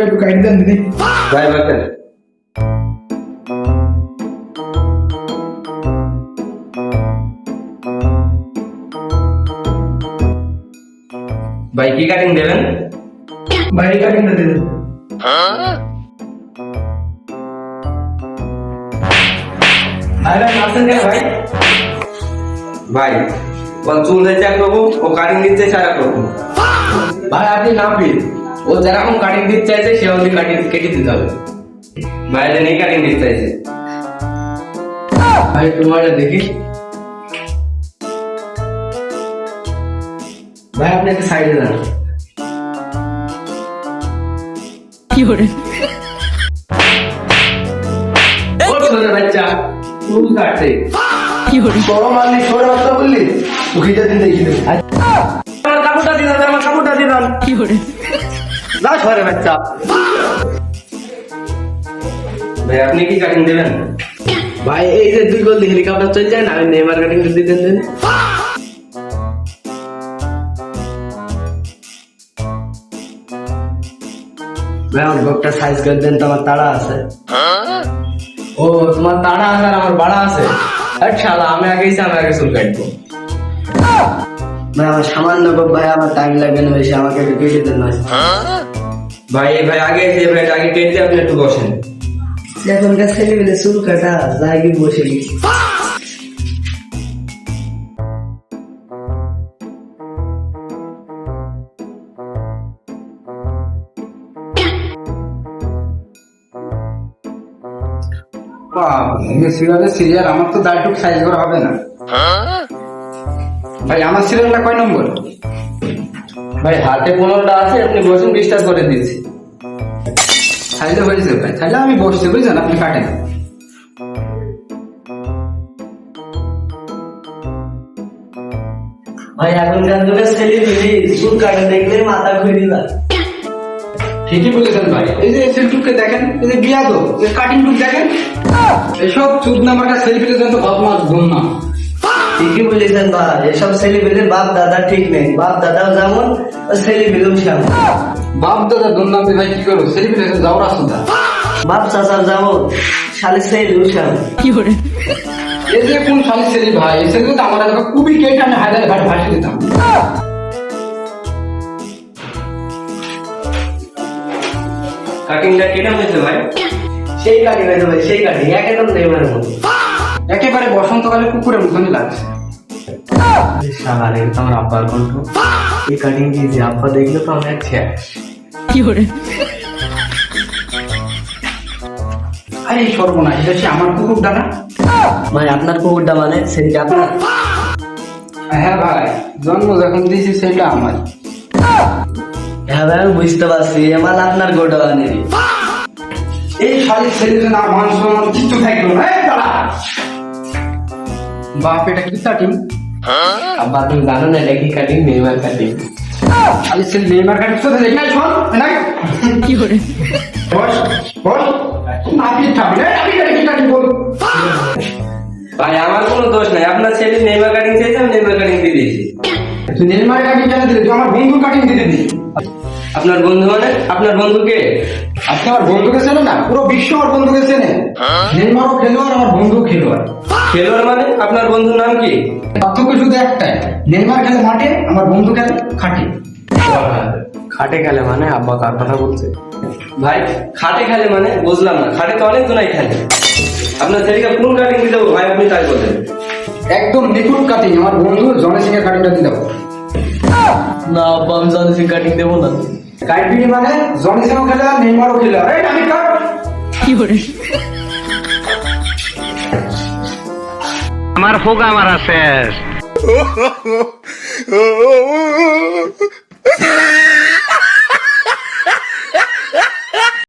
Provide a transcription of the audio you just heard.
চুলটা একটু কাটি দেন দিদি। ভাই বাকেন ভাই কি কাটিং দেবেন? ভাই কাটিংটা দিন। আরে আসেন কেন ভাই? ভাই ও চুল দিতে এক রকম, ও কাটিং দিতে আর এক রকম। ভাই আপনি না পেয়ে ও যেরকম কাটিং দিতে চাইছে সে অনুযায়ী কাটিং কেটে দিতে হবে। ভাই নেই কাটিং দিতে চাইছে। ভাই তোমার দেখি। ভাই আপনি একটা সাইডে দাঁড়ান। কি করে ও ছোট বাচ্চা চুল কাটতে কি করে বড় মানে ছোট বাচ্চা বললি উখিটা দিন দেখি দেবো। আমার কাপড়টা দিন, আমার কাপড়টা দিন। কি করে না ছোট বাচ্চা। ভাই আপনি কি কাটিং দেবেন? ভাই এই যে 2 গোল হেলিকপ্টার চলে যায় না, আমি নেইমার কাটিং দিতে দেন। ভাই আমার গোপটা সাইজ করে দেন তো, আমার তাড়া আছে। ও তোমার তাড়া আছে আর আমার বাড়া আছে। আচ্ছা আমি আগে চুল কাটবো। ভাই আমার সামান্য গোপ, ভাই আমার টাইম লাগবে না বেশি, আমাকে একটু কেটে দেন ভাই। ভাই আগে এসে ভাই আগে কেটে আপনি একটু বসেন। এখনকার ছেলেমেয়েদের চুল কাটা জায়গায় বসে গেছি। সিরিয়াল আমার তো দাঁড়টুক সাইজ করা হবে না। ভাই আমার সিরিয়ালটা কয় নম্বর? ভাই হাতে 15টা আছে, আপনি বসুন 20টা করে দিচ্ছি। তাইলে হয়েছে ভাই, তাহলে আমি বসছি বুঝছেন, আপনি কাটেন। ভাই এখনকার যুগে ছেলে দিদি চুল কাটা দেখলে মাথা ঘুরে যায়। ঠিকই বলেছেন ভাই, এই যে সেলটুককে দেখেন, এই যে বিয়া তো কাটিং টুক দেখেন, এসব চুদ নাম্বারটা সেলফিতে যেন বদমাস গুণ না। ঠিকই বলেছেন ভাই, এসব ছেলেপিলের বাপ দাদা ঠিক নেই, বাপ দাদাও যেমন ছেলেপিলেও সেমন। বাপ দাদা দুর্নাম ভাই কি করবো, সেলফিতে যাওয়ার আসুদা। বাপ চাচার যেমন শালি ছেলেও সেমন। কি করে এই যে কোন শালি ছেলে ভাই, এই ছেলে তো আমার এলাকা খুবই কেটে আমি হায়দার ঘাট ভাসিয়ে দিতাম। কাটিংটা কেটে হয়েছে ভাই? সেই কাটি হয়েছে ভাই, সেই কাটি একদম নেইমারের মতো। একেবারে বসন্তকালে কুকুরের মতনই লাগছে। শালা এটা তো আমার আব্বার কণ্ঠ। এই কাটিং দিয়েছি, আব্বা দেখলে তো আমি এক শেষ। কি করে আরে এই সর্বনাশ, এটা সে আমার কুকুরটা না? ভাই আপনার কুকুরটা মানে সেটা আপনার? হ্যাঁ ভাই, জন্ম যখন দিয়েছি সেটা আমার। হ্যাঁ ভাই আমি বুঝতে পারছি, এমাল আপনার গোডাউনের। এই শালি ছেলে যেন আর মান সম্মান কিচ্ছু থাকলো না। এই দাঁড়া। বাপ এটা কি কাটিং? আব্বা তুমি জানো না এটা কি কাটিং? Neymar cutting. শালি ছেলে নেইমার কাটিং তো দেখি না, শোন না। কি করে বস বস, আপনি থাকলে আমি কি কাটিং বল। ভাই আমার কোনো দোষ নাই, আপনার ছেলে নেইমার কাটিং চাইছে, আমি নেইমার কাটিং দিয়ে দিয়েছি। তুই নেইমার কাটিং কেন দিলি? তুই আমার বন্ধুর কাটিং দিতে দিস। আপনার বন্ধু মানে? আপনার বন্ধুকে? আপনি আমার বন্ধুকে চেনে না? পুরো বিশ্ব আমার বন্ধুকে চেনে। নেইমারও খেলোয়াড়, আমার বন্ধু খেলোয়াড়। খেলোয়াড় মানে? আপনার বন্ধুর নাম কি? পার্থক্য শুধু একটাই, নেইমার খেলে মাঠে, আমার বন্ধু খেলে খাটে। খাটে খেলে মানে? আব্বা কার কথা বলছে? ভাই খাটে খেলে মানে বুঝলাম না, খাটে তো অনেক জনাই খেলে। আপনার ছেলেকে কোন কাটিং দিতে হবে ভাই, আপনি তাই বলেন। একদম নিখুঁত কাটিং, আমার বন্ধু জনি সিং এর কাটিংটা দিতে হবে। না আব্বা আমি জানি সে কাটিং দেবো না। কাটবি মানে জনি সিংও খেলে আর নেইমারও খেলে। এই আমি কাট। কি করে আমার ফোকা মারা শেষ